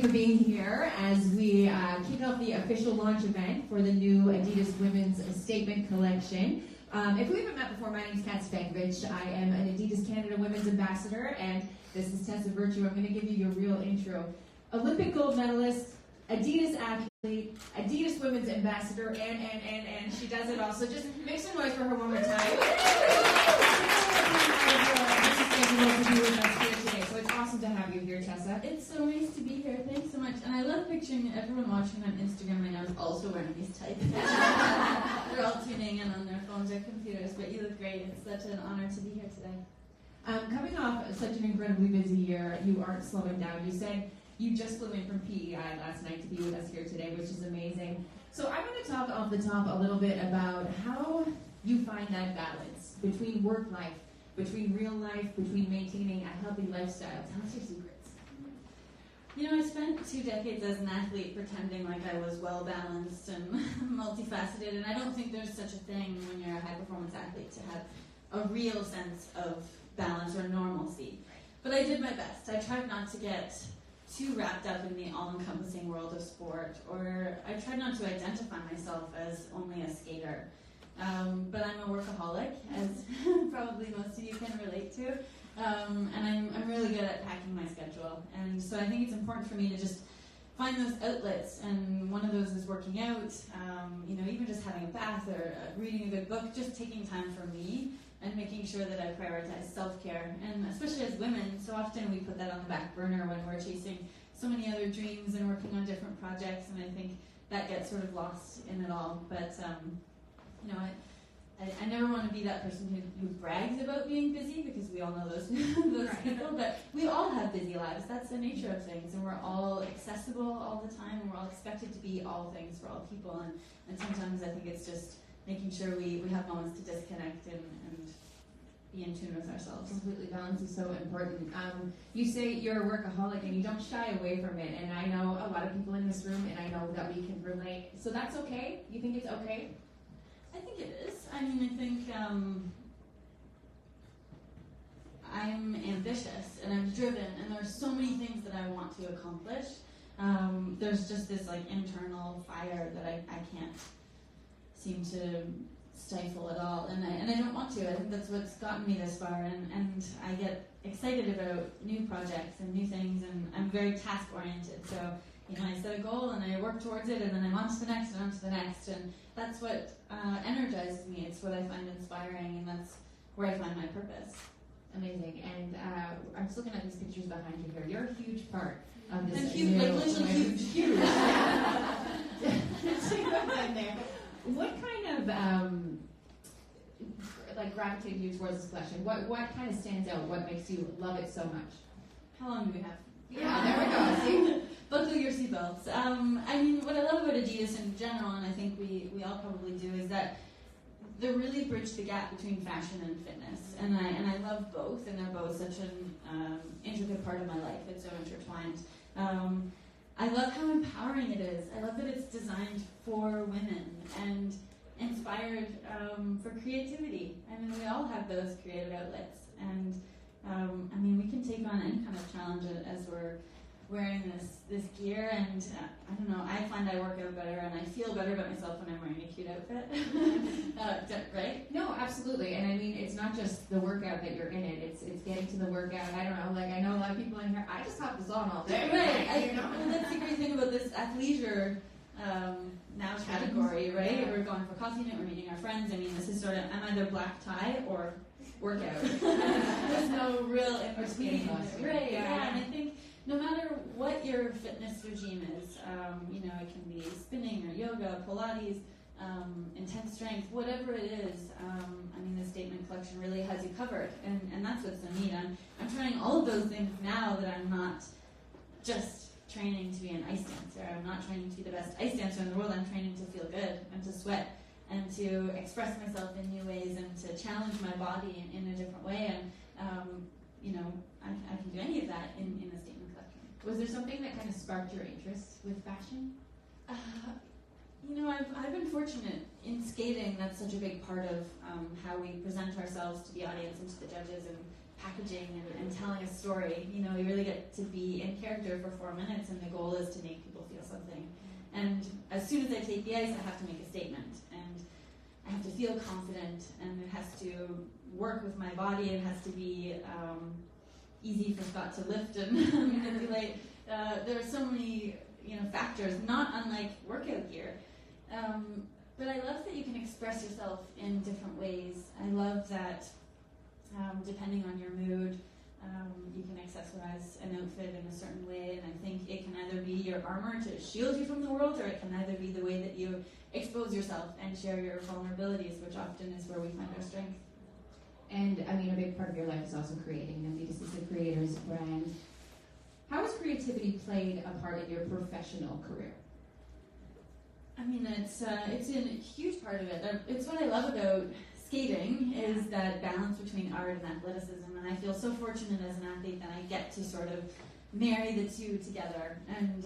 for being here as we kick off the official launch event for the new Adidas Women's Statement Collection. If we haven't met before, my name is Kat Stankovich. I am an Adidas Canada Women's Ambassador, and this is Tessa Virtue. I'm going to give you your real intro. Olympic gold medalist, Adidas athlete, Adidas Women's Ambassador, and she does it all. So just make some noise for her one more time. To be with us here today. So it's awesome to have you here, Tessa. It's so nice to be here. Thanks so much. And I love picturing everyone watching on Instagram right now is also wearing these tight pictures. They're all tuning in on their phones or computers, but you look great. It's such an honor to be here today. Coming off such an incredibly busy year, you aren't slowing down. You said you just flew in from PEI last night to be with us here today, which is amazing. So I want to talk off the top a little bit about how you find that balance between work life, between real life, between maintaining a healthy lifestyle. Tell us your secrets. You know, I spent 2 decades as an athlete pretending like I was well-balanced and multifaceted, and I don't think there's such a thing when you're a high-performance athlete to have a real sense of balance or normalcy. But I did my best. I tried not to get too wrapped up in the all-encompassing world of sport, or I tried not to identify myself as only a skater. But I'm a workaholic, as probably most of you can relate to, and I'm really good at packing my schedule. And so I think it's important for me to just find those outlets, and one of those is working out, even just having a bath or reading a good book, just taking time for me and making sure that I prioritize self-care. And especially as women, so often we put that on the back burner when we're chasing so many other dreams and working on different projects, and I think that gets sort of lost in it all. But I never want to be that person who brags about being busy, because we all know those Right. people, but we all have busy lives. That's the nature of things, and we're all accessible all the time, and we're all expected to be all things for all people, and sometimes I think it's just making sure we have moments to disconnect and be in tune with ourselves. Completely, balance is so important. You say you're a workaholic and you don't shy away from it, and I know a lot of people in this room, and I know that we can relate. So that's okay? You think it's okay? I think it is. I mean, I think I'm ambitious and I'm driven, and there are so many things that I want to accomplish. There's just this internal fire that I can't seem to stifle at all, and I don't want to. I think that's what's gotten me this far, and I get excited about new projects and new things, and I'm very task oriented. So I set a goal and I work towards it, and then I'm on to the next and on to the next, and that's what energizes me. It's what I find inspiring, and that's where I find my purpose. Amazing. And I'm just looking at these pictures behind you here. You're a huge part of this. I'm huge, literally huge. What kind of gravitated you towards this collection? What kind of stands out? What makes you love it so much? How long do we have? Yeah, there we go. See? Buckle your seatbelts. I mean, what I love about Adidas in general, and I think we all probably do, is that they really bridge the gap between fashion and fitness. And I love both, and they're both such an intricate part of my life. It's so intertwined. I love how empowering it is. I love that it's designed for women and inspired for creativity. I mean, we all have those creative outlets, and we can take on any kind of challenge as we're wearing this gear, and I don't know, I find I work out better and I feel better about myself when I'm wearing a cute outfit. Right? No, absolutely. And I mean, it's not just the workout that you're in it, it's getting to the workout. I don't know, I know a lot of people in here, I just have this on all day. Right. Well, that's the great thing about this athleisure now category, right? We're going for coffee night, we're meeting our friends. I mean, this is sort of, I'm either black tie or workout. There's no real in between. Right, yeah. And I think no matter what your fitness regime is, it can be spinning or yoga, Pilates, intense strength, whatever it is, the Statement Collection really has you covered, and that's what's so neat. I'm trying all of those things now that I'm not just training to be an ice dancer. I'm not training to be the best ice dancer in the world. I'm training to feel good and to sweat and to express myself in new ways and to challenge my body in a different way. And I can do any of that in the Statement Collection. Was there something that kind of sparked your interest with fashion? I've been fortunate in skating. That's such a big part of how we present ourselves to the audience and to the judges, and packaging and telling a story. You know, you really get to be in character for 4 minutes, and the goal is to make people feel something. And as soon as I take the ice, I have to make a statement, and I have to feel confident, and it has to work with my body. It has to be easy for Scott to lift and manipulate. There are so many, factors, not unlike workout gear. But I love that you can express yourself in different ways. I love that depending on your mood, you can accessorize an outfit in a certain way, and I think it can either be your armor to shield you from the world, or it can either be the way that you expose yourself and share your vulnerabilities, which often is where we find our strength. And I mean, a big part of your life is also creating. Adidas is a creator's brand. How has creativity played a part in your professional career? I mean, it's a huge part of it. It's what I love about skating, is that balance between art and athleticism. And I feel so fortunate as an athlete that I get to sort of marry the two together. And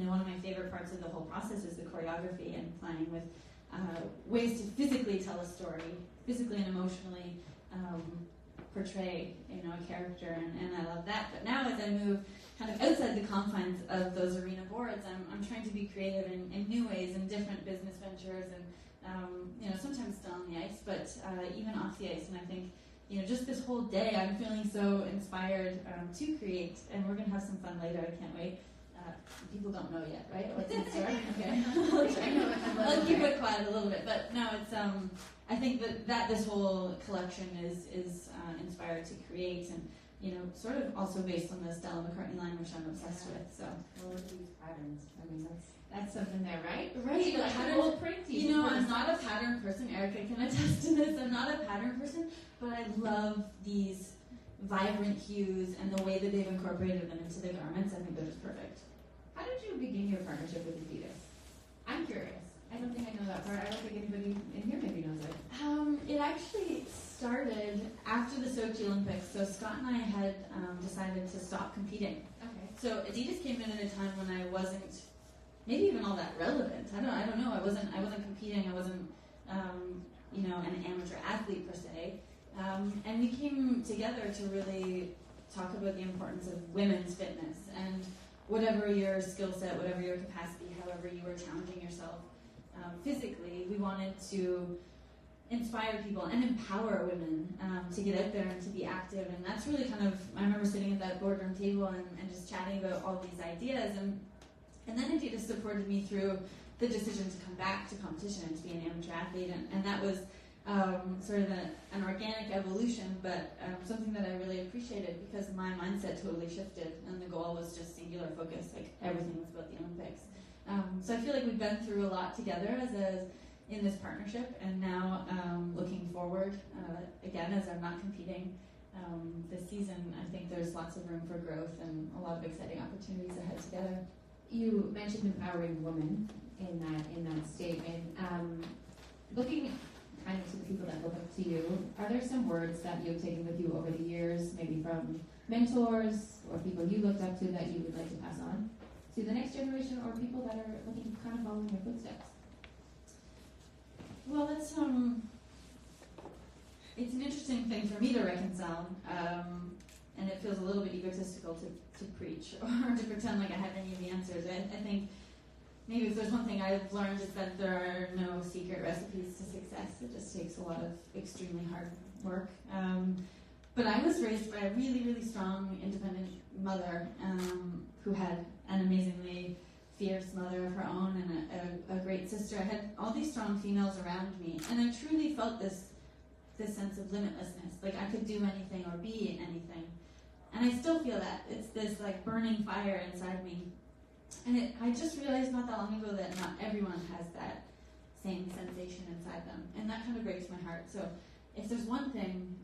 one of my favorite parts of the whole process is the choreography and playing with ways to physically tell a story, physically and emotionally portray a character, and I love that. But now as I move kind of outside the confines of those arena boards, I'm trying to be creative in new ways, in different business ventures, and sometimes still on the ice, but even off the ice. And I think just this whole day I'm feeling so inspired to create, and we're gonna have some fun later. I can't wait. People don't know yet, right? What's in store? Okay. I'll keep it quiet a little bit, but no, it's I think that this whole collection is inspired to create, and sort of also based on the Stella McCartney line, which I'm obsessed with. So well, let's use patterns. I mean, that's something there, right? Right. Like pattern print. I'm not a pattern person. Erica can attest to this. I'm not a pattern person, but I love these vibrant hues and the way that they've incorporated them into the garments. I think they're just perfect. How did you begin your partnership with Adidas? I'm curious. I don't think I know that part. I don't think anybody in here maybe knows it. It actually started after the Sochi Olympics. So Scott and I had decided to stop competing. Okay. So Adidas came in at a time when I wasn't maybe even all that relevant. I don't know. I wasn't competing. I wasn't an amateur athlete per se. And we came together to really talk about the importance of women's fitness, and whatever your skill set, whatever your capacity, however you were challenging yourself physically, we wanted to inspire people and empower women to get out there and to be active. And that's really kind of, I remember sitting at that boardroom table and just chatting about all these ideas. And then Adidas supported me through the decision to come back to competition and to be an amateur athlete. And that was sort of an organic evolution, but something that I really appreciated, because my mindset totally shifted, and the goal was just singular focus, like everything was about the Olympics. So I feel like we've been through a lot together in this partnership, and now looking forward, again, as I'm not competing this season, I think there's lots of room for growth and a lot of exciting opportunities ahead together. You mentioned empowering women in that statement. Looking kind of to the people that look up to you, are there some words that you've taken with you over the years, maybe from mentors or people you looked up to, that you would like to pass on to the next generation, or people that are looking to kind of follow in your footsteps? Well, it's an interesting thing for me to reconcile, and it feels a little bit egotistical to preach or to pretend like I have any of the answers. I think maybe if there's one thing I've learned, is that there are no secret recipes to success. It just takes a lot of extremely hard work. But I was raised by a really, really strong, independent mother who had an amazingly fierce mother of her own, and a great sister. I had all these strong females around me, and I truly felt this sense of limitlessness, like I could do anything or be anything. And I still feel that. It's this like burning fire inside me. And I just realized not that long ago that not everyone has that same sensation inside them. And that kind of breaks my heart. So if there's one thing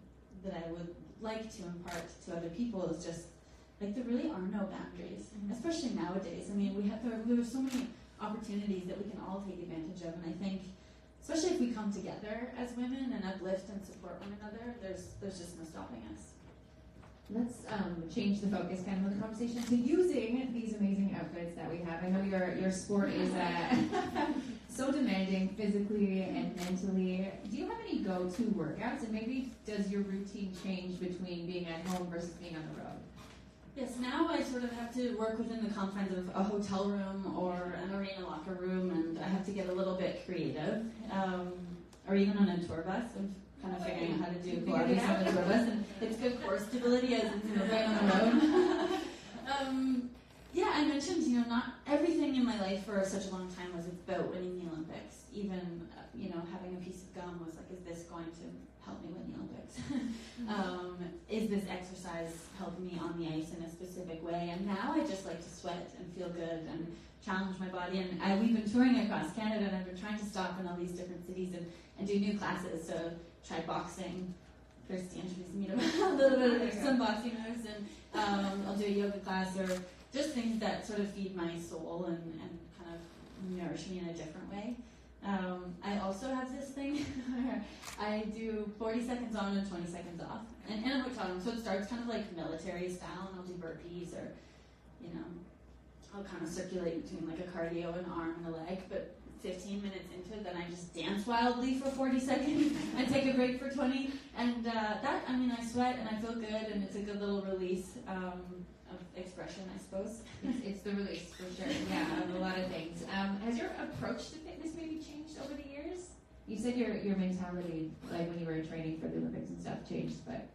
that I would like to impart to other people, is just like there really are no boundaries, especially nowadays. I mean, there are so many opportunities that we can all take advantage of. And I think, especially if we come together as women and uplift and support one another, there's just no stopping us. Let's change the focus kind of of the conversation to using these amazing outfits that we have. I know your sport is so demanding physically and mentally. Do you have any go-to workouts? And maybe does your routine change between being at home versus being on the road? Yes, now I sort of have to work within the confines of a hotel room or an arena locker room, and I have to get a little bit creative. Or even on a tour bus. I'm kind of figuring out how to do Pilates on a tour bus, and it's good core stability as it's moving on the road. Yeah, I mentioned, not everything in my life for such a long time was about winning the Olympics. Even, having a piece of gum was like, is this going to help me win the Olympics? Is this exercise helping me on the ice in a specific way? And now I just like to sweat and feel good and challenge my body. And we've been touring across Canada, and I've been trying to stop in all these different cities and do new classes. So try boxing. Kirsty introduced me to a little bit of some boxing moves, and I'll do a yoga class or just things that sort of feed my soul and kind of nourish me in a different way. I also have this thing where I do 40 seconds on and 20 seconds off. And I'm hooked, so it starts kind of like military style, and I'll do burpees or, I'll kind of circulate between like a cardio, an arm, and a leg. But 15 minutes into it, then I just dance wildly for 40 seconds and take a break for 20. And I sweat and I feel good, and it's a good little release of expression, I suppose. It's the release, for sure, of a lot of things. Has your approach to fitness maybe changed over the years? You said your mentality, like when you were training for the Olympics and stuff, changed, but...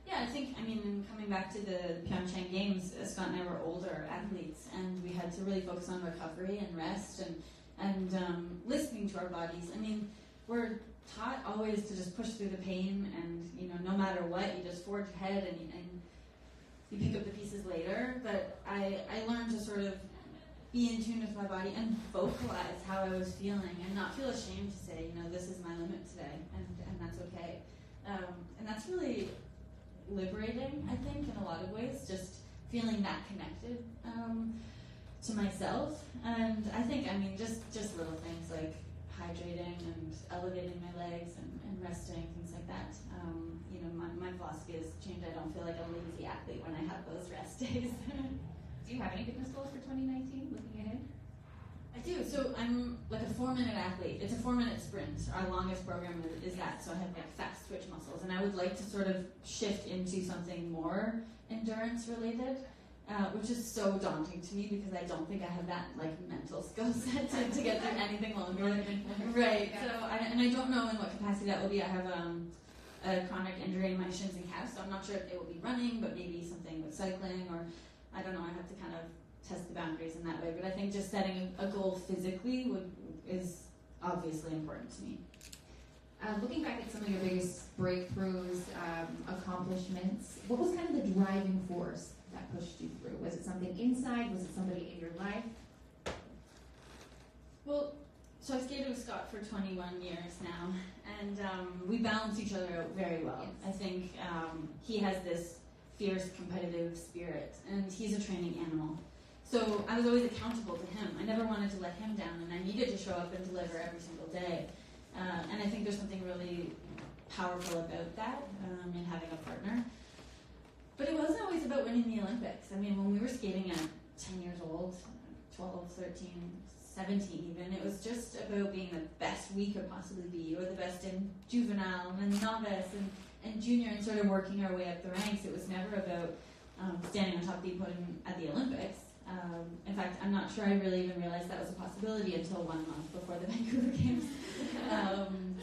Yeah, I think, coming back to the Pyeongchang Games, Scott and I were older athletes, and we had to really focus on recovery and rest and listening to our bodies. We're taught always to just push through the pain, and, no matter what, you just forge ahead and you pick up the pieces later. But I learned to sort of be in tune with my body and vocalize how I was feeling and not feel ashamed to say, this is my limit today, and that's okay. And that's really liberating, I think, in a lot of ways, just feeling that connected to myself. And I think, just little things like hydrating and elevating my legs and resting, things like that. My philosophy has changed. I don't feel like a lazy athlete when I have those rest days. Do you have any fitness goals for 2019, looking ahead? I do. So I'm like a 4-minute athlete. It's a 4-minute sprint. Our longest program is that. So I have like fast twitch muscles. And I would like to sort of shift into something more endurance related, which is so daunting to me because I don't think I have that like mental skill set to get through anything longer. Right. Yeah. So I don't know in what capacity that will be. I have a chronic injury in my shins and calves, so I'm not sure if it will be running, but maybe something with cycling, or I don't know. I have to kind of test the boundaries in that way. But I think just setting a goal physically is obviously important to me. Looking back at some of your biggest breakthroughs, accomplishments, what was kind of the driving force that pushed you through? Was it something inside? Was it somebody in your life? Well, so I skated with Scott for 21 years now, and we balance each other out very well. Yes. I think he has this fierce competitive spirit, and he's a training animal. So I was always accountable to him. I never wanted to let him down, and I needed to show up and deliver every single day. And I think there's something really powerful about that in having a partner. But it wasn't always about winning the Olympics. When we were skating at 10 years old, 12, 13, 17 even, it was just about being the best we could possibly be, or the best in juvenile and novice and junior, and sort of working our way up the ranks. It was never about standing on top of the podium at the Olympics. In fact, I'm not sure I really even realized that was a possibility until 1 month before the Vancouver Games.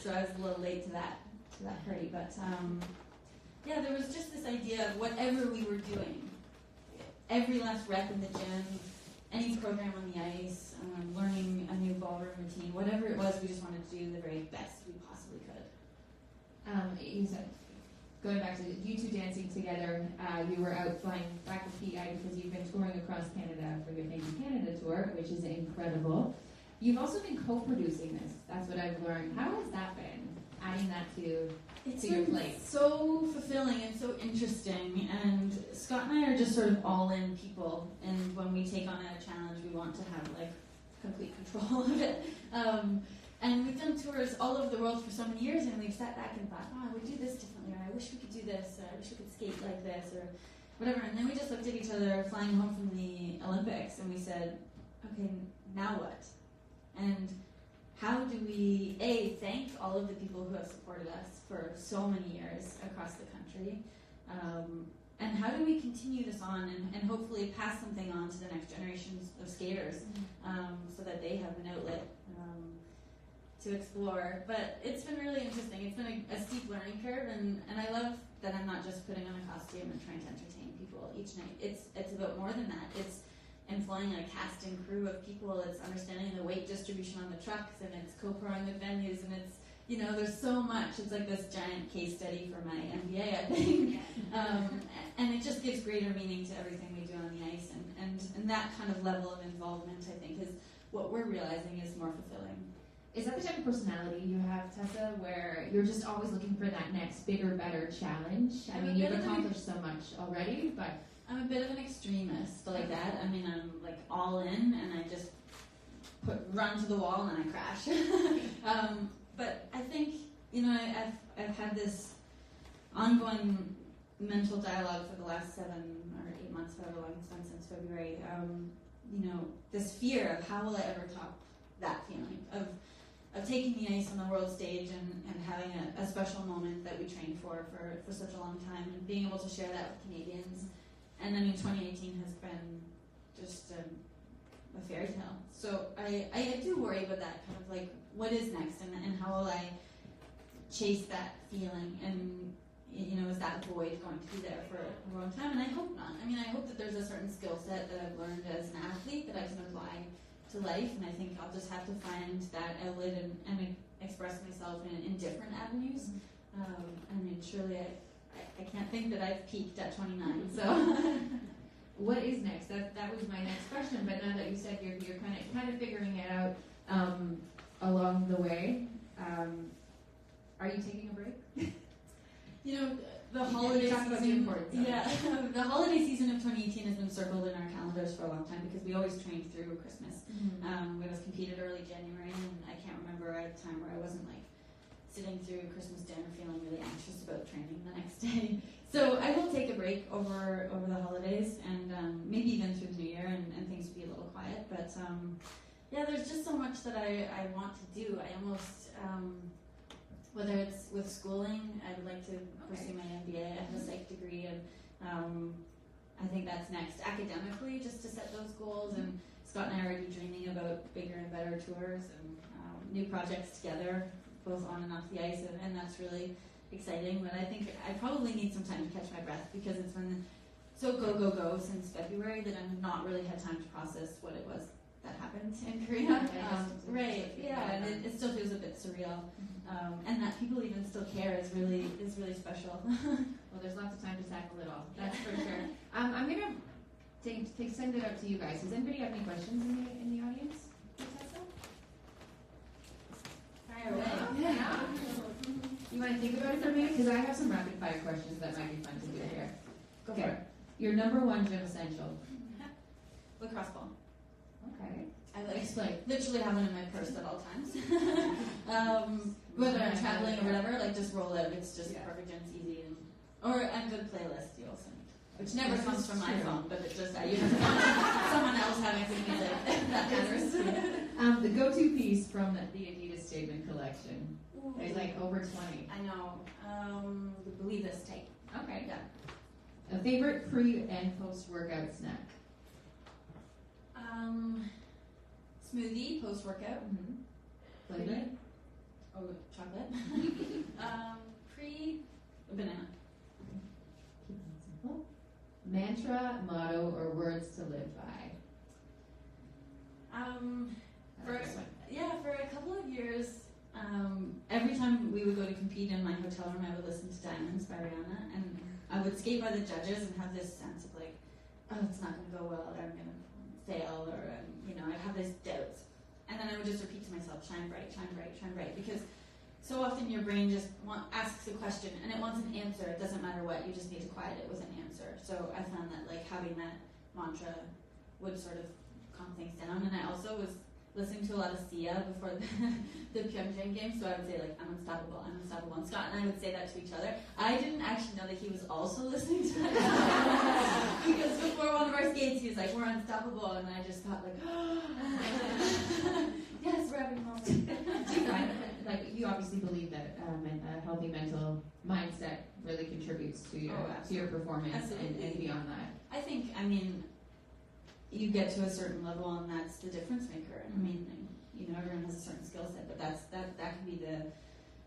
So I was a little late to that party. But yeah, there was just this idea of whatever we were doing, every last rep in the gym, any program on the ice, learning a new ballroom routine, whatever it was, we just wanted to do the very best we possibly could. You said, going back to you two dancing together, you were out flying back with PI because you've been touring across Canada for your Thank You Canada tour, which is incredible. You've also been co-producing this. That's what I've learned. How has that been, adding that to your plate? It's so fulfilling and so interesting. And Scott and I are just sort of all-in people. And when we take on a challenge, we want to have like complete control of it. And we've done tours all over the world for so many years, and we've sat back and thought, I would do this differently, or I wish we could do this, or I wish we could skate like this, or whatever. And then we just looked at each other flying home from the Olympics, and we said, okay, now what? And how do we, thank all of the people who have supported us for so many years across the country, and how do we continue this on and hopefully pass something on to the next generations of skaters, so that they have an outlet to explore. But it's been really interesting. It's been a steep learning curve, and I love that I'm not just putting on a costume and trying to entertain people each night. It's about more than that. It's employing a cast and crew of people. It's understanding the weight distribution on the trucks, and it's co-proing with venues, and it's, you know, there's so much. It's like this giant case study for my MBA, I think. And it just gives greater meaning to everything we do on the ice, and that kind of level of involvement, I think, is what we're realizing is more fulfilling. Is that the type of personality you have, Tessa, where you're just always looking for that next bigger, better challenge? I mean, you've accomplished so much already, but... I'm a bit of an extremist like that. I mean, I'm like all in, and I just run to the wall and then I crash. But I think, you know, I've had this ongoing mental dialogue for the last 7 or 8 months, however long it's been since February. You know, this fear of how will I ever top that feeling of taking the ice on the world stage and having a special moment that we trained for such a long time, and being able to share that with Canadians. And I mean, 2018 has been just a fairy tale. So I do worry about that, kind of like, what is next, and how will I chase that feeling, and, you know, is that void going to be there for a long time? And I hope not. I mean, I hope that there's a certain skill set that I've learned as an athlete that I can apply to life, and I think I'll just have to find that outlet and express myself in different avenues. I mean, surely I can't think that I've peaked at 29, so. What is next? That was my next question, but now that you said you're kind of figuring it out along the way, are you taking a break? You know, the holiday season. Yeah, the holiday season of 2018 has been circled in our calendars for a long time because we always trained through Christmas. We always competed early January, and I can't remember a time where I wasn't like sitting through Christmas dinner feeling really anxious about training the next day. So I will take a break over the holidays, and maybe even through the new year, and things will be a little quiet. But yeah, there's just so much that I want to do. I almost, whether it's with schooling, I would like to pursue my MBA. I have a psych degree, and I think that's next. Academically, just to set those goals, and Scott and I are already dreaming about bigger and better tours and new projects together, both on and off the ice, and that's really exciting. But I think I probably need some time to catch my breath, because it's been so go since February that I've not really had time to process what it was that happened in Korea. Right, yeah, and it still feels a bit surreal. And that people even still care is really special. Well, there's lots of time to tackle it all, that's for sure. I'm going to send it out to you guys. Does anybody have any questions in the audience for Tessa? Fire away. Yeah. You want to think about it for me? Because I have some rapid fire questions that might be fun to do here. Go for it. Your number one gym essential? Lacrosse ball. Okay. I Explain. literally have one in my purse at all times. Whether I'm traveling or whatever, like just roll out. It's just perfect and it's easy, or a good playlist you also need, which never comes from my phone, but it just you know, someone else having some music that matters. The go-to piece from the Adidas Statement collection. There's like over 20. I know. Believe this tape. Okay. Yeah. A favorite pre and post-workout snack? Smoothie post-workout. Flavor? Oh, chocolate. Banana. Keep it simple. Mantra, motto, or words to live by? For a couple of years, every time we would go to compete in my hotel room, I would listen to Diamonds by Rihanna, and I would skate by the judges and have this sense of like, oh, it's not going to go well, or I'm going to fail, or I'd have these doubts. And then I would just repeat to myself, shine bright, shine bright, shine bright, because so often your brain just asks a question and it wants an answer. It doesn't matter what, you just need to quiet it with an answer. So I found that like having that mantra would sort of calm things down. And I also was listening to a lot of Sia before the Pyeongchang games, so I would say like, I'm unstoppable, and Scott and I would say that to each other. I didn't actually know that he was also listening to that because before one of our skates he was like, we're unstoppable, and I just thought like, yes, for every moment. Do you find that, like, you obviously believe that a healthy mental mindset really contributes to your performance and beyond that? I think, you get to a certain level and that's the difference maker. I mean, everyone has a certain skill set, but that can be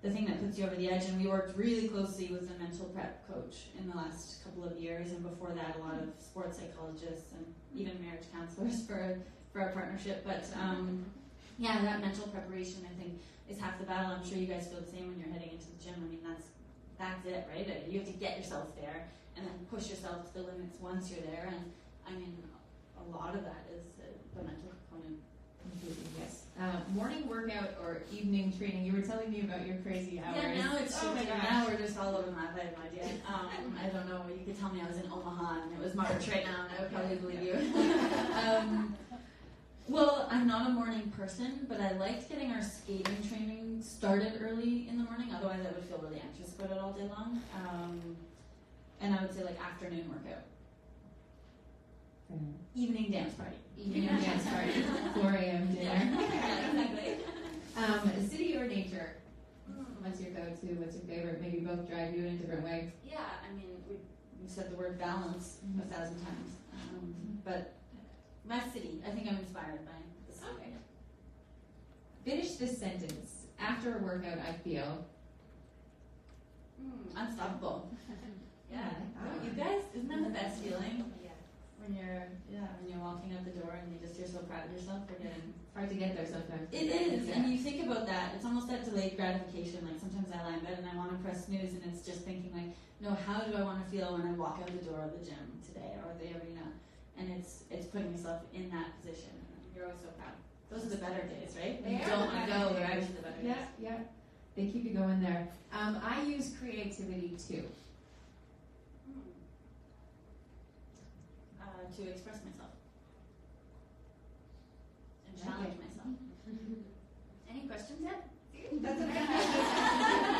the thing that puts you over the edge. And we worked really closely with a mental prep coach in the last couple of years, and before that, a lot of sports psychologists and even marriage counselors for our partnership. But that mental preparation, I think, is half the battle. I'm sure you guys feel the same when you're heading into the gym. I mean, that's it, right? You have to get yourself there and then push yourself to the limits once you're there. And I mean, a lot of that is the mental component. Yes. Morning workout or evening training. You were telling me about your crazy hours. Yeah, now it's shifting. Now we're just all over the map. I have no idea. I don't know. You could tell me I was in Omaha and it was March right now, and I would probably believe you. Well, I'm not a morning person, but I liked getting our skating training started early in the morning. Otherwise, I would feel really anxious about it all day long. And I would say afternoon workout. Evening dance party. Evening dance party. 4 a.m. dinner. Yeah, exactly. City or nature? What's your go-to? What's your favorite? Maybe both drive you in a different way. Yeah, we said the word balance 1,000 times. But my city, I think I'm inspired by the city. Okay. Finish this sentence. After a workout, I feel... unstoppable. Yeah. Oh, you guys, isn't that the best feeling? When you're walking out the door and you're so proud of yourself for getting... Hard to get there sometimes. It is, and you think about that. It's almost that delayed gratification. Sometimes I lie in bed and I want to press snooze, and it's just thinking no, how do I want to feel when I walk out the door of the gym today or the arena? And it's putting yourself in that position. And you're always so proud. Those are the better days, right? You don't want to go, they're actually the better days. Yeah. They keep you going there. I use creativity too. To express myself and challenge myself. Any questions yet? That's okay.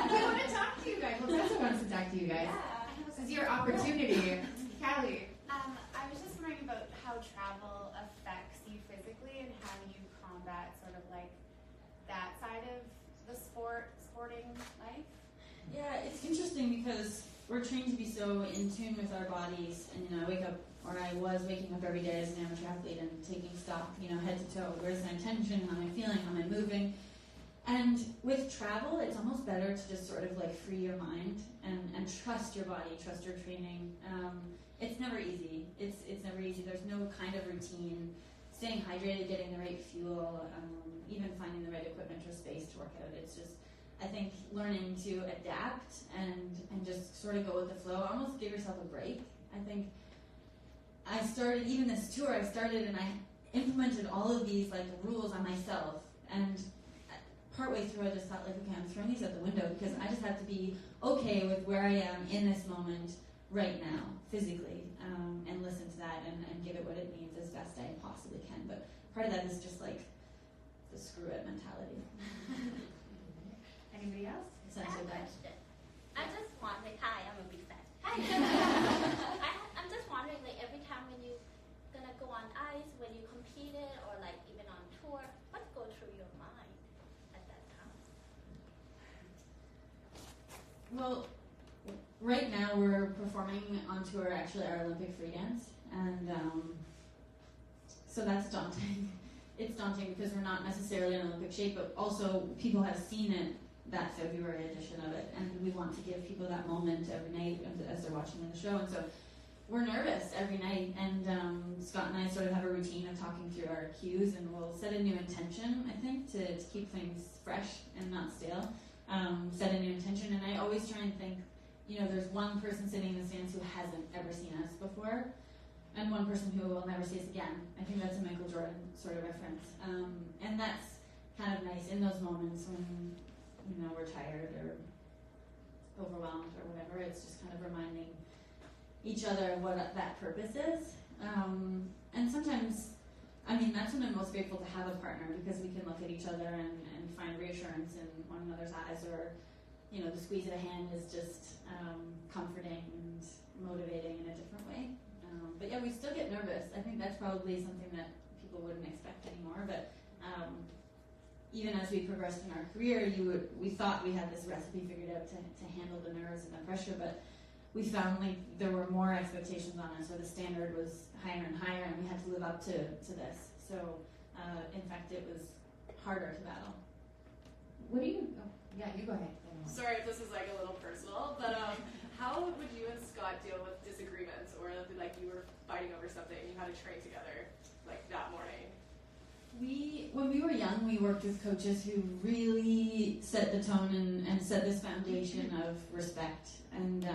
We want to talk to you guys. Well, Tessa wants to talk to you guys. Yeah. This is your opportunity. Callie. I was just wondering about how travel affects you physically and how you combat sort of that side of the sporting life. Yeah, it's interesting because we're trained to be so in tune with our bodies, and I was waking up every day as an amateur athlete and taking stock, head to toe. Where's my intention? How am I feeling? How am I moving? And with travel, it's almost better to just sort of free your mind and trust your body, trust your training. It's never easy. It's never easy. There's no kind of routine. Staying hydrated, getting the right fuel, even finding the right equipment or space to work out. It's just, I think, learning to adapt and just sort of go with the flow. Almost give yourself a break. I think I started, even this tour, and I implemented all of these rules on myself, and partway through I just thought okay, I'm throwing these out the window because I just have to be okay with where I am in this moment right now, physically, and listen to that and give it what it needs as best I possibly can. But part of that is just the screw it mentality. Anybody else? I have a question. I just want hi, I'm a big fan. Hi. I'm just wondering every time when you gonna go on ice, when you competed or even on tour, what goes through your mind at that time? Well, right now we're performing on tour actually our Olympic free dance, and so that's daunting. It's daunting because we're not necessarily in Olympic shape, but also people have seen it, that February edition of it, and we want to give people that moment every night as they're watching the show. And so we're nervous every night, and Scott and I sort of have a routine of talking through our cues, and we'll set a new intention, I think, to keep things fresh and not stale. Set a new intention, and I always try and think, there's one person sitting in the stands who hasn't ever seen us before, and one person who will never see us again. I think that's a Michael Jordan sort of reference. And that's kind of nice in those moments when we're tired or overwhelmed or whatever. It's just kind of reminding each other what that purpose is. And sometimes, that's when I'm most grateful to have a partner, because we can look at each other and find reassurance in one another's eyes, or, the squeeze of a hand is just comforting and motivating in a different way. But yeah, we still get nervous. I think that's probably something that people wouldn't expect anymore, but even as we progressed in our career, we thought we had this recipe figured out to handle the nerves and the pressure, but we found like there were more expectations on us, or the standard was higher and higher, and we had to live up to this. So, in fact, it was harder to battle. What do you? Oh, yeah, you go ahead. Sorry if this is like a little personal, but how would you and Scott deal with disagreements, or like you were fighting over something and you had to train together like that morning? When we were young, we worked with coaches who really set the tone and set this foundation of respect. And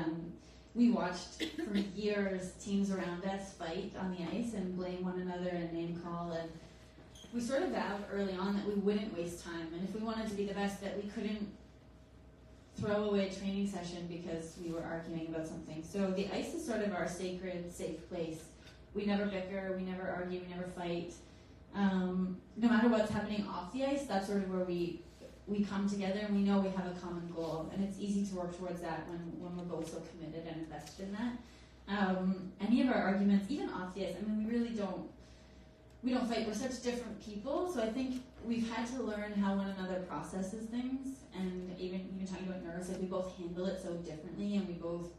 we watched for years teams around us fight on the ice and blame one another and name call. And we sort of vowed early on that we wouldn't waste time. And if we wanted to be the best, that we couldn't throw away a training session because we were arguing about something. So the ice is sort of our sacred, safe place. We never bicker, we never argue, we never fight. No matter what's happening off the ice, that's sort of where we come together and we know we have a common goal, and it's easy to work towards that when we're both so committed and invested in that. Any of our arguments, even off the ice, I mean, we don't fight. We're such different people, so I think we've had to learn how one another processes things, and even talking about nerves, like we both handle it so differently, and we both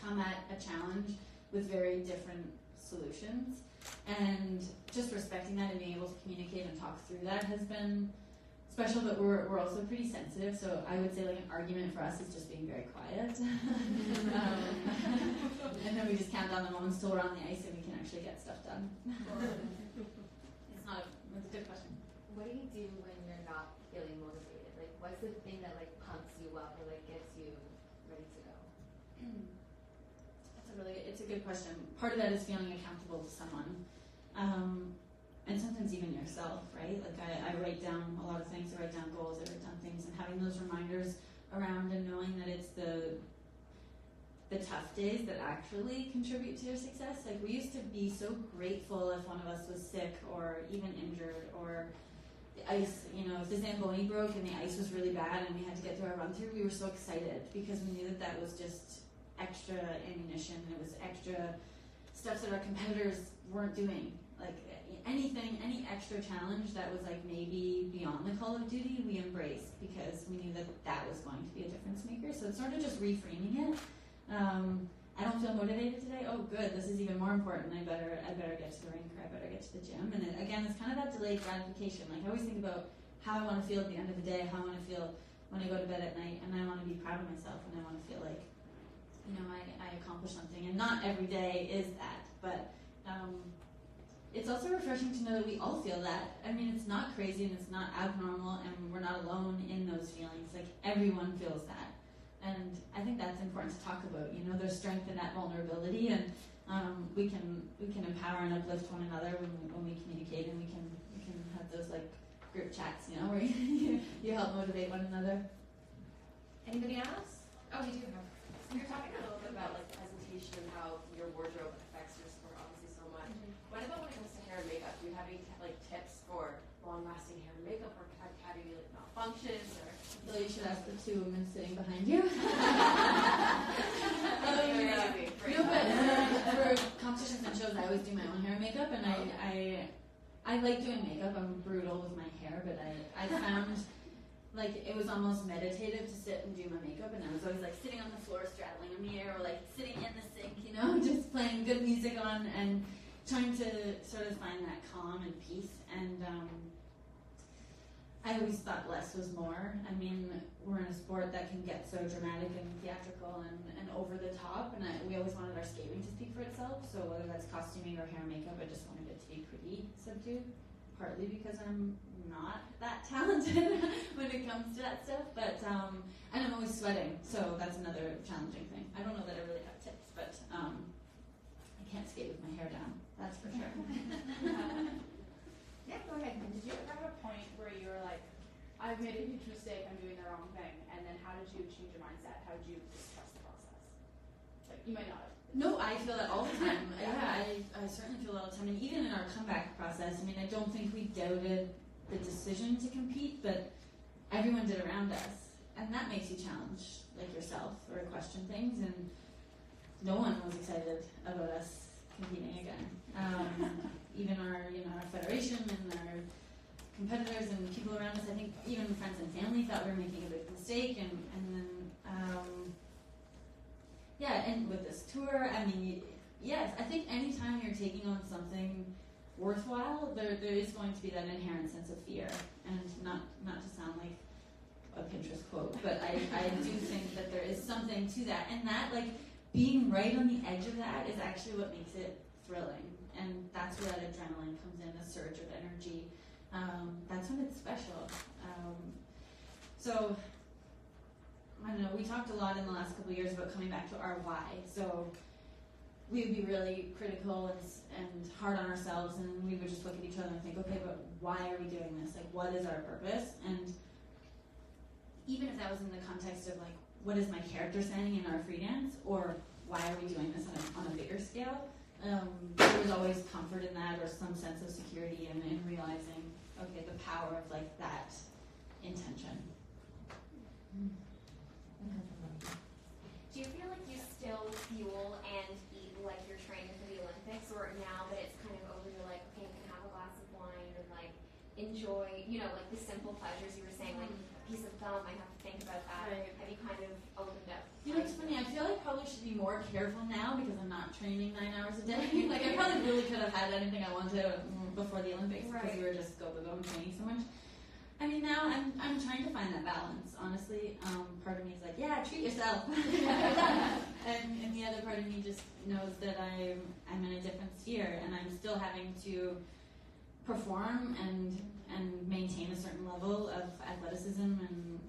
come at a challenge with very different solutions. And just respecting that and being able to communicate and talk through that has been special, but we're also pretty sensitive, so I would say like an argument for us is just being very quiet. And then we just count down the moments till we're on the ice and we can actually get stuff done. It's a good question. What do you do when you're not feeling motivated? Like, what's the thing that like pumps you up or like gets you ready to go? It's a good question. Part of that is feeling accountable to someone. And sometimes even yourself, right? Like I write down a lot of things, I write down goals, I write down things, and having those reminders around and knowing that it's the tough days that actually contribute to your success. Like we used to be so grateful if one of us was sick or even injured, or the ice, if the Zamboni broke and the ice was really bad and we had to get through our run through, we were so excited because we knew that was just extra ammunition. It was extra stuff that our competitors weren't doing. Like any extra challenge that was like maybe beyond the Call of Duty, we embraced because we knew that was going to be a difference maker. So it's sort of just reframing it. I don't feel motivated today. Oh, good. This is even more important. I better get to the rink, or I better get to the gym. And again, it's kind of that delayed gratification. Like I always think about how I want to feel at the end of the day, how I want to feel when I go to bed at night, and I want to be proud of myself, and I want to feel like I accomplished something. And not every day is that, but it's also refreshing to know that we all feel that. I mean, it's not crazy and it's not abnormal, and we're not alone in those feelings. Like everyone feels that. And I think that's important to talk about. There's strength in that vulnerability, and we can empower and uplift one another when we communicate, and we can have those like group chats, where you help motivate one another. Anybody else? Oh, we do have. So you're talking a little bit about like presentation and how your wardrobe affects your sport obviously so much. What about when it comes to hair and makeup? Do you have any like tips for long-lasting hair and makeup, or how do you like malfunctions or? So you should ask the two women sitting behind you. For competitions and shows, I always do my own hair and makeup, and I like doing makeup. I'm brutal with my hair, but I found like it was almost meditative to sit and do my makeup, and I was always like sitting on the floor straddling a mirror, or like sitting in the sink, just playing good music on and trying to sort of find that calm and peace. And I always thought less was more. I mean, we're in a sport that can get so dramatic and theatrical and over the top, and we always wanted our skating to speak for itself. So whether that's costuming or hair and makeup, I just wanted it to be pretty subdued, partly because I'm not that talented when it comes to that stuff. But and I'm always sweating, so that's another challenging thing. I don't know that I really have tips, but I can't skate with my hair down. That's for sure. Yeah, go ahead. Did you ever have a point where you were like, I've made a huge mistake, I'm doing the wrong thing, and then how did you change your mindset? How did you just trust the process? Like, you might not have. No, I feel that all the time. I certainly feel that all the time. And even in our comeback process, I mean, I don't think we doubted the decision to compete, but everyone did around us. And that makes you challenge, like, yourself or question things. And no one was excited about us competing again. Even our federation and competitors and people around us, I think even friends and family thought we were making a big mistake, and then and with this tour, I mean, yes, I think anytime you're taking on something worthwhile, there is going to be that inherent sense of fear, and not to sound like a Pinterest quote, but I do think that there is something to that, and that, like, being right on the edge of that is actually what makes it thrilling, and that's where that adrenaline comes in, a surge of energy. That's when it's special. So, I don't know, we talked a lot in the last couple of years about coming back to our why. So we would be really critical and hard on ourselves, and we would just look at each other and think, okay, but why are we doing this? Like, what is our purpose? And even if that was in the context of, like, what is my character saying in our free dance, or why are we doing this on a bigger scale, there was always comfort in that, or some sense of security in realizing, okay, the power of, like, that intention. Do you feel like you still fuel and eat like you're training for the Olympics, or now that it's kind of over, you're like, okay, I can have a glass of wine and like enjoy, like the simple pleasures you were saying, like a piece of gum, I have to think about that. Right. Have you kind of opened up? It's funny, I feel like I probably should be more careful now because I'm not training 9 hours a day. Like, I probably really could have had anything I wanted before the Olympics because we were just go training so much. I mean, now I'm trying to find that balance, honestly. Part of me is like, yeah, treat yourself. and the other part of me just knows that I'm in a different sphere, and I'm still having to perform and maintain a certain level of athleticism and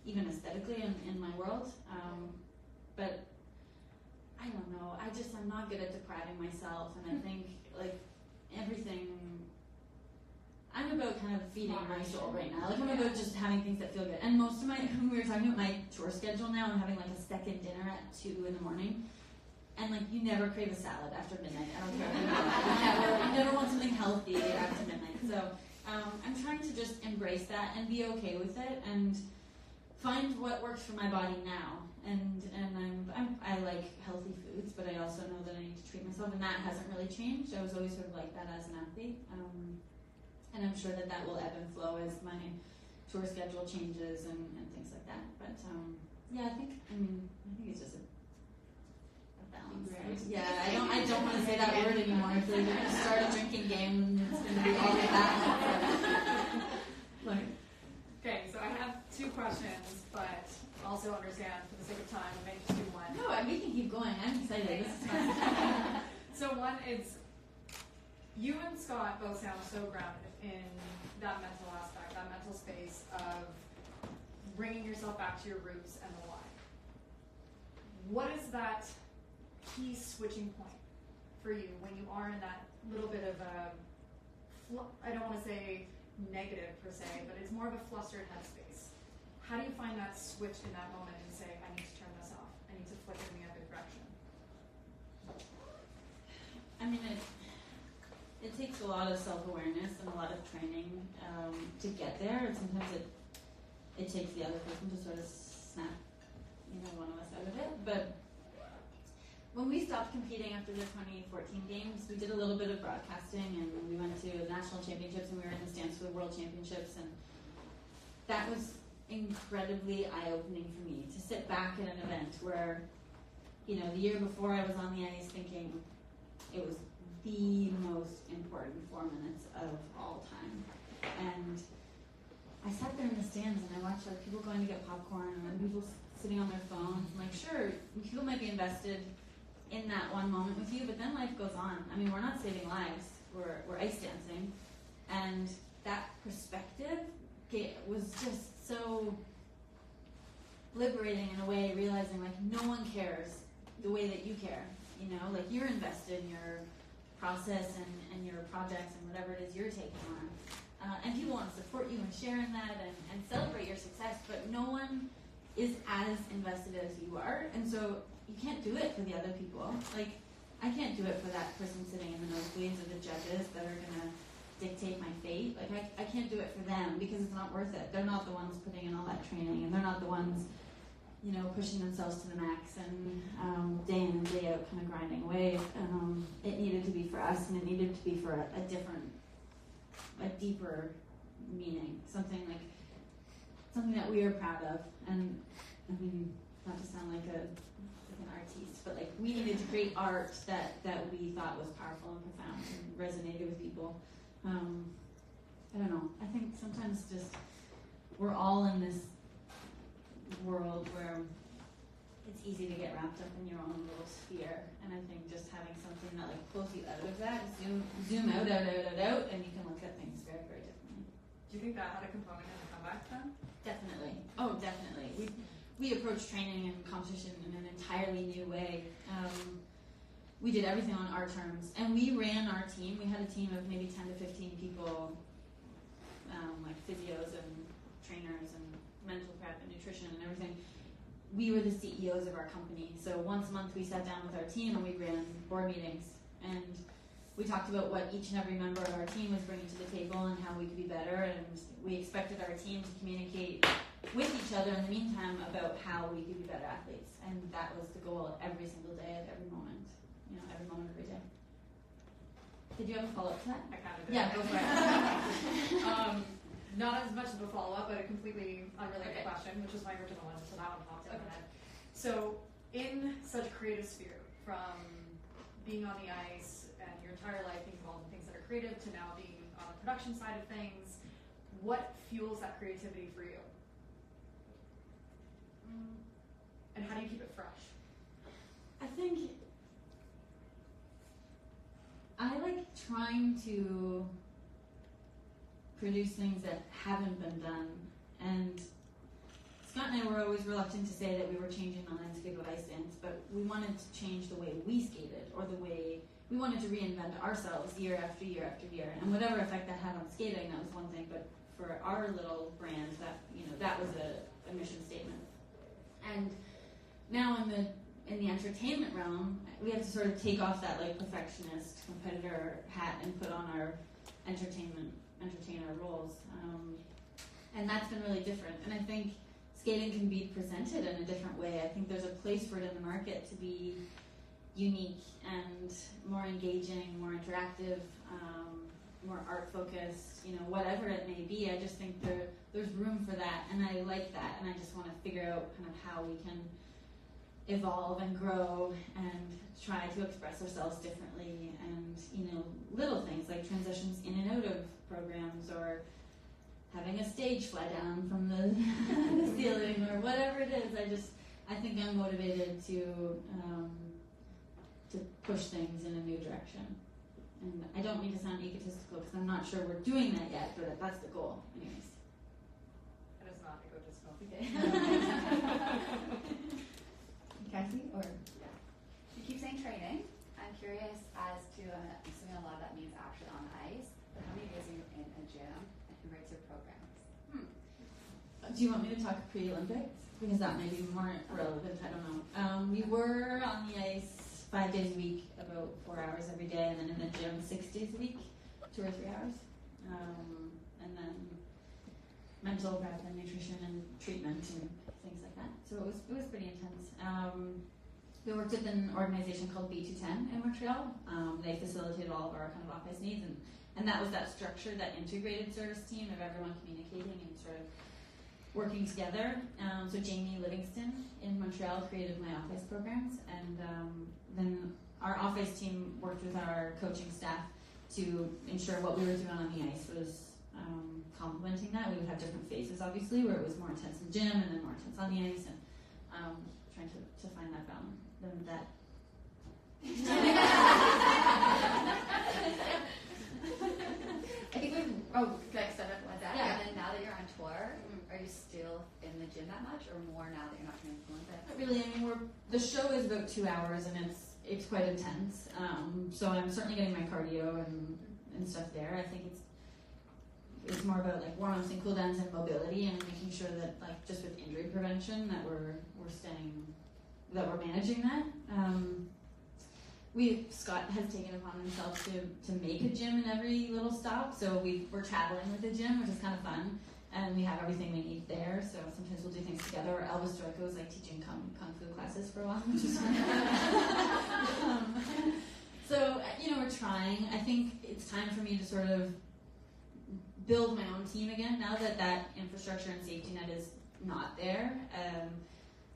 even aesthetically in my world. But I don't know, I'm not good at depriving myself, and I think, like, everything, I'm about kind of feeding my soul right now. Like, I'm about just having things that feel good. And most of when we were talking about my tour schedule now, I'm having, like, a second dinner at 2 in the morning. And, like, you never crave a salad after midnight. I don't care. You never want something healthy after midnight. So I'm trying to just embrace that and be okay with it and find what works for my body now. And I like healthy foods, but I also know that I need to treat myself, and that hasn't really changed. I was always sort of like that as an athlete. And I'm sure that will ebb and flow as my tour schedule changes and things like that. But I think it's just a balance. Right? Yeah, I don't want to say that word anymore. I feel like we're going to start a drinking game and it's going to be all of that. Okay, so I have 2 questions, but also understand for the sake of time, I may just do one. No, we can keep going. I'm excited. This is fun. So one is, you and Scott both sound so grounded in that mental aspect, that mental space of bringing yourself back to your roots and the why. What is that key switching point for you when you are in that little bit of a, I don't want to say negative per se, but it's more of a flustered headspace. How do you find that switch in that moment and say, I need to turn this off, I need to flip it in the other direction? I mean, it takes a lot of self-awareness and a lot of training to get there, and sometimes it takes the other person to sort of snap, one of us out of it. But when we stopped competing after the 2014 games, we did a little bit of broadcasting, and we went to national championships, and we were in the stands for the world championships, and that was incredibly eye-opening for me to sit back at an event where, the year before I was on the ice thinking it was the most important 4 minutes of all time. And I sat there in the stands and I watched people going to get popcorn and people sitting on their phones. I'm like, sure, people might be invested in that one moment with you, but then life goes on. I mean, we're not saving lives, we're ice dancing. And that perspective was just so liberating in a way, realizing like no one cares the way that you care. Like you're invested in your process and your projects and whatever it is you're taking on. And people want to support you and share in that and celebrate your success, but no one is as invested as you are. And so you can't do it for the other people. Like, I can't do it for that person sitting in the nosebleeds or the judges that are going to dictate my fate. Like, I can't do it for them because it's not worth it. They're not the ones putting in all that training, and they're not the ones, pushing themselves to the max and day in and day out kind of grinding away. It needed to be for us, and it needed to be for a different a deeper meaning, something that we are proud of. And I mean, not to sound like an artiste, but like we needed to create art that we thought was powerful and profound and resonated with people. I don't know. I think sometimes just we're all in this world where it's easy to get wrapped up in your own little sphere, and I think just having something that like pulls you out of that, zoom out, and you can look at things very, very differently. Do you think that had a component in the comeback then? Definitely. Oh, definitely. We approached training and competition in an entirely new way. We did everything on our terms, and we ran our team. We had a team of maybe 10 to 15 people, like physios and trainers and mental prep and nutrition and everything. We were the CEOs of our company. So once a month we sat down with our team and we ran board meetings. And we talked about what each and every member of our team was bringing to the table and how we could be better. And we expected our team to communicate with each other in the meantime about how we could be better athletes. And that was the goal every single day at every moment. Every moment of every day. Did you have a follow-up to that? I kind of did. Yeah, go for it. Not as much of a follow-up, but a completely unrelated Okay. question, which was my original one, so that one popped in my head. So, in such a creative sphere, from being on the ice and your entire life being involved in things that are creative to now being on the production side of things, what fuels that creativity for you? And how do you keep it fresh? I think I like trying to produce things that haven't been done. And Scott and I were always reluctant to say that we were changing the landscape of ice dance, but we wanted to change the way we skated, or the way we wanted to reinvent ourselves year after year after year. And whatever effect that had on skating, that was one thing. But for our little brand, that was a mission statement. And now in the entertainment realm, we have to sort of take off that like perfectionist competitor hat and put on our entertainer roles. And that's been really different. And I think skating can be presented in a different way. I think there's a place for it in the market to be unique and more engaging, more interactive, more art focused, whatever it may be. I just think there's room for that, and I like that, and I just want to figure out kind of how we can evolve and grow and try to express ourselves differently, and little things like transitions in and out of programs, or having a stage fly down from the ceiling, or whatever it is. I think I'm motivated to push things in a new direction. And I don't mean to sound egotistical, because I'm not sure we're doing that yet, but that's the goal, anyways. That is not egotistical. Okay. Cassie, or? You keep saying training. I'm curious as to, I'm assuming a lot of that means actually on ice, but how many days are you in a gym and who writes your programs? Do you want me to talk pre-Olympics? Because that may be more relevant, I don't know. We were on the ice 5 days a week, about 4 hours every day, and then in the gym 6 days a week, 2 or 3 hours. And then mental prep and nutrition and treatment and things like that. So it was pretty intense. We worked with an organization called B210 in Montreal. They facilitated all of our kind of off-ice needs, and that was that structure, that integrated service team of everyone communicating and sort of working together. So Jamie Livingston in Montreal created my off-ice programs, and then our off-ice team worked with our coaching staff to ensure what we were doing on the ice was complementing that. We would have different phases, obviously, where it was more intense in the gym and then more intense on the ice, and trying to find that balance. I think set up like that. Yeah. And then now that you're on tour, are you still in the gym that much, or more now that you're not training for Olympics? Not really. I mean, the show is about 2 hours, and it's quite intense. So I'm certainly getting my cardio and stuff there. I think it's more about like warm-ups and cool-downs and mobility, and making sure that like just with injury prevention that we're managing that. Scott has taken upon himself to make a gym in every little stop, so we're traveling with the gym, which is kind of fun, and we have everything we need there. So sometimes we'll do things together. Or Elvis Joyko is like teaching kung fu classes for a while, which is fun. So we're trying. I think it's time for me to sort of build my own team again now that that infrastructure and safety net is not there.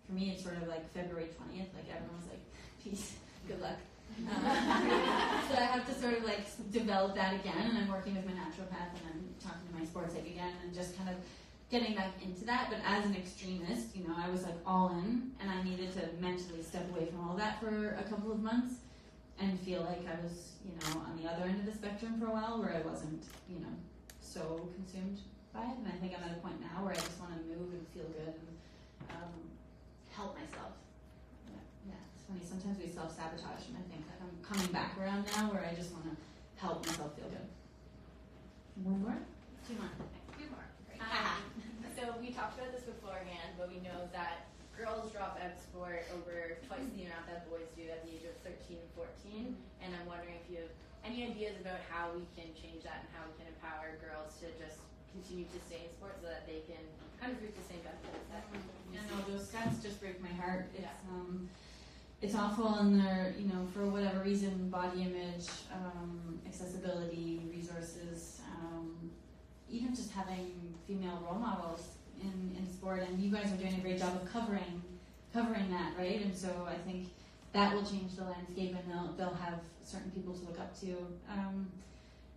For me, it's sort of like February 20th, like everyone's like, peace, good luck. So I have to sort of like develop that again, and I'm working with my naturopath and I'm talking to my sports psych again and just kind of getting back into that. But as an extremist, you know, I was like all in, and I needed to mentally step away from all that for a couple of months and feel like I was, you know, on the other end of the spectrum for a while where I wasn't, you know, so consumed by it. And I think I'm at a point now where I just want to move and feel good and help myself. Yeah, it's funny. Sometimes we self-sabotage, and I think like I'm coming back around now where I just want to help myself feel good. One more? Two more. Two more. Great. So we talked about this beforehand, but we know that girls drop out of sport over twice the amount that boys do at the age of 13 and 14. And I'm wondering if you have any ideas about how we can change that and how we can empower girls to just continue to stay in sports so that they can kind of reap the same benefits that Yeah, no, those stats just break my heart. It's awful, and they're, you know, for whatever reason, body image, accessibility, resources, even just having female role models in sport, and you guys are doing a great job of covering that, right? And so I think that will change the landscape, and they'll have certain people to look up to.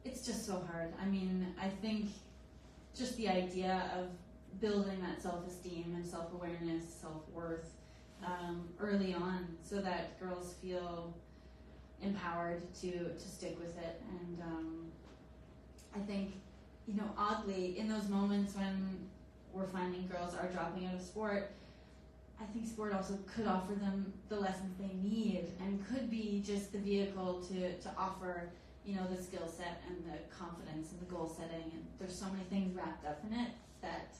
It's just so hard. I mean, I think just the idea of building that self-esteem and self-awareness, self-worth early on, so that girls feel empowered to stick with it. And I think, you know, oddly, in those moments when we're finding girls are dropping out of sport, I think sport also could offer them the lessons they need, and could be just the vehicle to offer, you know, the skill set and the confidence and the goal setting. And there's so many things wrapped up in it that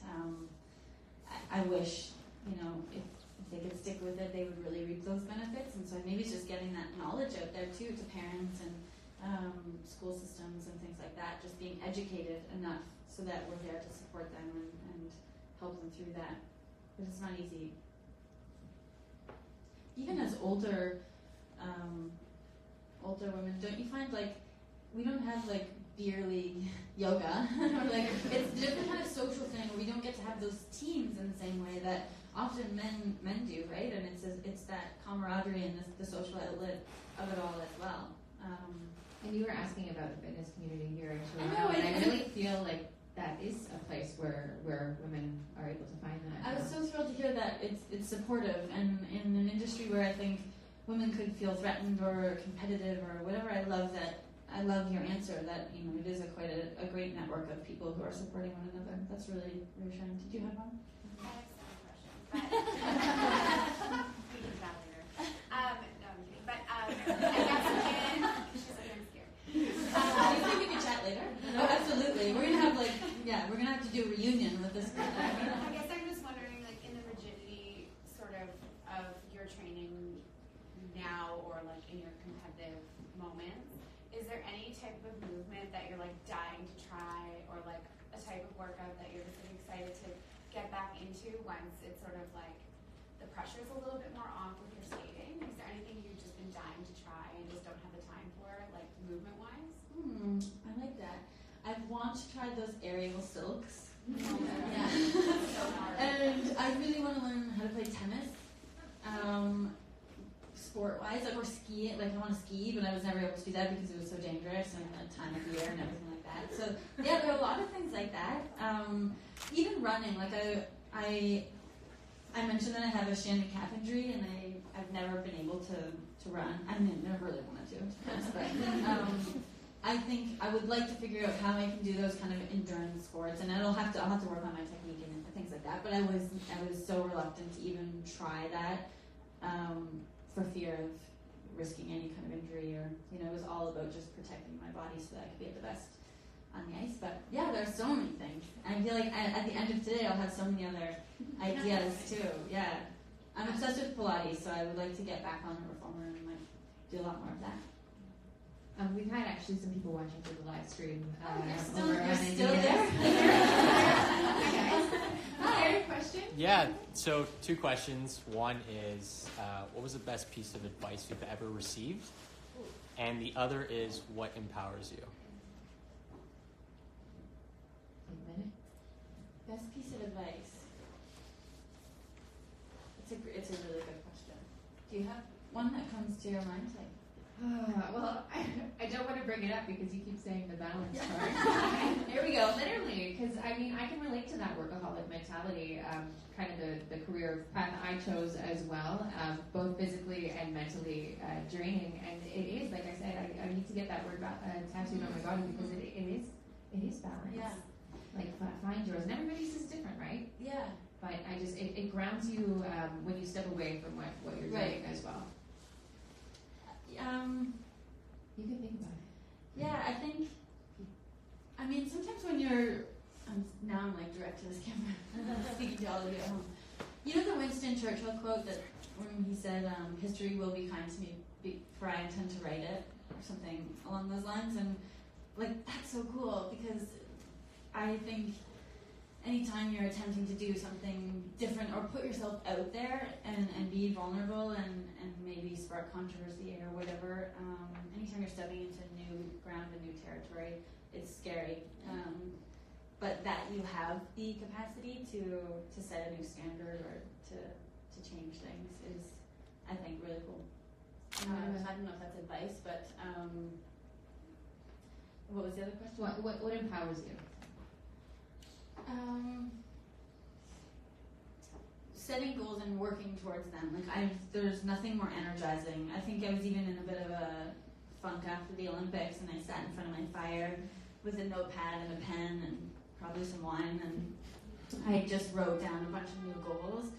I wish, you know, if they could stick with it, they would really reap those benefits. And so maybe it's just getting that knowledge out there too, to parents and school systems and things like that, just being educated enough so that we're there to support them and help them through that. But it's not easy. Even as older women, don't you find like we don't have like beer league yoga or like it's a different kind of social thing where we don't get to have those teams in the same way that often men do, right? And it's that camaraderie and the social outlet of it all as well. And you were asking about the fitness community here in I know, Toronto, and I really feel like that is a place where women are able to find that. I was so thrilled to hear that it's supportive, and in an industry where I think women could feel threatened or competitive or whatever. I love your answer that, you know, it is quite a great network of people who are supporting one another. That's really reassuring. Did you have one? I have several questions, but we can chat later. No, I'm kidding. But I guess she's like, I'm scared. Do you think we could chat later? No, absolutely. We're gonna have to do a reunion with this group. I guess I'm just wondering, like, in the rigidity sort of your training now, or like in your competitive moments, is there any type of movement that you're like dying to try, or like a type of workout that you're just like, excited to get back into once it's sort of like the pressure's a little bit more off with your skating? Is there anything you've just been dying to try and just don't have the time for, like movement wise? I like that. I want to try those aerial silks. Yeah. So hard. And I really want to learn how to play tennis. Sport-wise, like, or ski. Like, I want to ski, but I was never able to do that because it was so dangerous and the time of year and everything like that. So yeah, there are a lot of things like that. Even running, like I mentioned that I have a shandy calf injury, and I've never been able to run. I mean, never really wanted to be honest, but I think I would like to figure out how I can do those kind of endurance sports, and I'll have to work on my technique and things like that. But I was so reluctant to even try that. For fear of risking any kind of injury, or, you know, it was all about just protecting my body so that I could be at the best on the ice. But yeah, there are so many things. I feel like at the end of today I'll have so many other ideas too. Yeah, I'm obsessed with Pilates, so I would like to get back on a reformer and like do a lot more of that. We've had actually some people watching through the live stream. You're still there? Hi, question? Yeah, so 2 questions. One is, what was the best piece of advice you've ever received? And the other is, what empowers you? advice? It's a really good question. Do you have one that comes to your mind? Like, well, I don't want to bring it up because you keep saying the balance part. Here we go, literally, because I mean, I can relate to that workaholic mentality, kind of the career path I chose as well, both physically and mentally draining. And it is, like I said, I need to get that word tattooed on my body because it is balance. yeah, Like find yours, and everybody's is different, right? yeah. But it grounds you when you step away from what you're doing as well. You can think about it. Yeah, I mean, sometimes when you're, I'm like direct to this camera, speaking to all of you at home. You know the Winston Churchill quote that when he said, history will be kind to me for I intend to write it, or something along those lines, and like, that's so cool, because I think anytime you're attempting to do something different or put yourself out there and be vulnerable and maybe spark controversy or whatever, anytime you're stepping into new ground and new territory, it's scary. But that you have the capacity to set a new standard or to change things is, I think, really cool. I don't know if that's advice, but what was the other question? What empowers you? Setting goals and working towards them. Like there's nothing more energizing. I think I was even in a bit of a funk after the Olympics, and I sat in front of my fire with a notepad and a pen and probably some wine, and I just wrote down a bunch of new goals,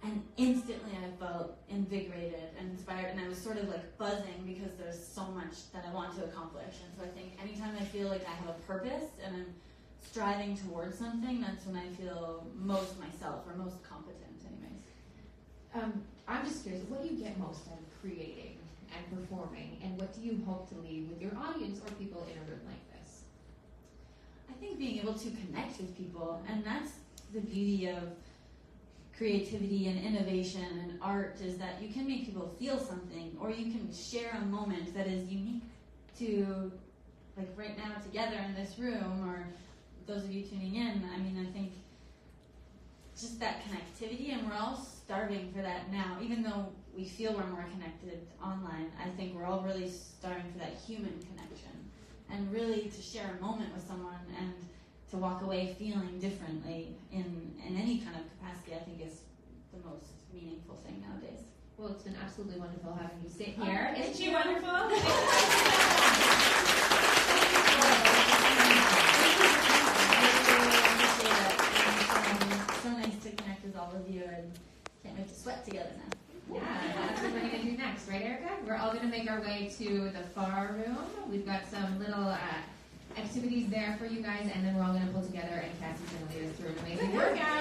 and instantly I felt invigorated and inspired, and I was sort of like buzzing because there's so much that I want to accomplish. And so I think anytime I feel like I have a purpose and I'm striving towards something, that's when I feel most myself or most competent anyways. I'm just curious, what do you get most out of creating and performing, and what do you hope to leave with your audience or people in a room like this? I think being able to connect with people, and that's the beauty of creativity and innovation and art, is that you can make people feel something, or you can share a moment that is unique to, like right now together in this room, or those of you tuning in. I mean, I think just that connectivity, and we're all starving for that now. Even though we feel we're more connected online, I think we're all really starving for that human connection, and really to share a moment with someone and to walk away feeling differently in any kind of capacity, I think is the most meaningful thing nowadays. Well, it's been absolutely wonderful having you sit here. Oh, Isn't she wonderful? So nice to connect with all of you, and can't wait to sweat together now. Yeah, that's what we're going to do next, right, Erica? We're all going to make our way to the far room. We've got some little activities there for you guys, and then we're all going to pull together, and Cassie's going to lead us through an amazing workout.